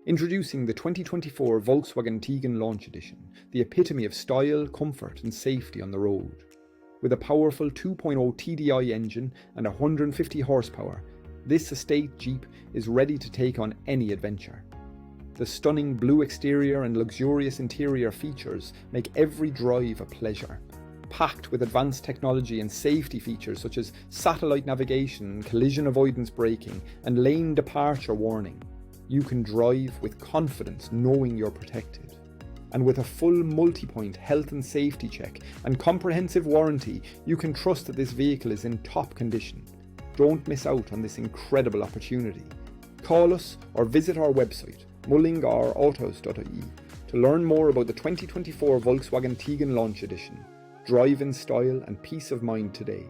Introducing the 2024 Volkswagen Tiguan Launch Edition, the epitome of style, comfort and safety on the road. With a powerful 2.0 TDI engine and 150 horsepower, this estate Jeep is ready to take on any adventure. The stunning blue exterior and luxurious interior features make every drive a pleasure. Packed with advanced technology and safety features such as satellite navigation, collision avoidance braking and lane departure warning, you can drive with confidence knowing you're protected. And with a full multi-point health and safety check and comprehensive warranty, you can trust that this vehicle is in top condition. Don't miss out on this incredible opportunity. Call us or visit our website, mullingarautos.ie, to learn more about the 2024 Volkswagen Tiguan Launch Edition. Drive in style and peace of mind today.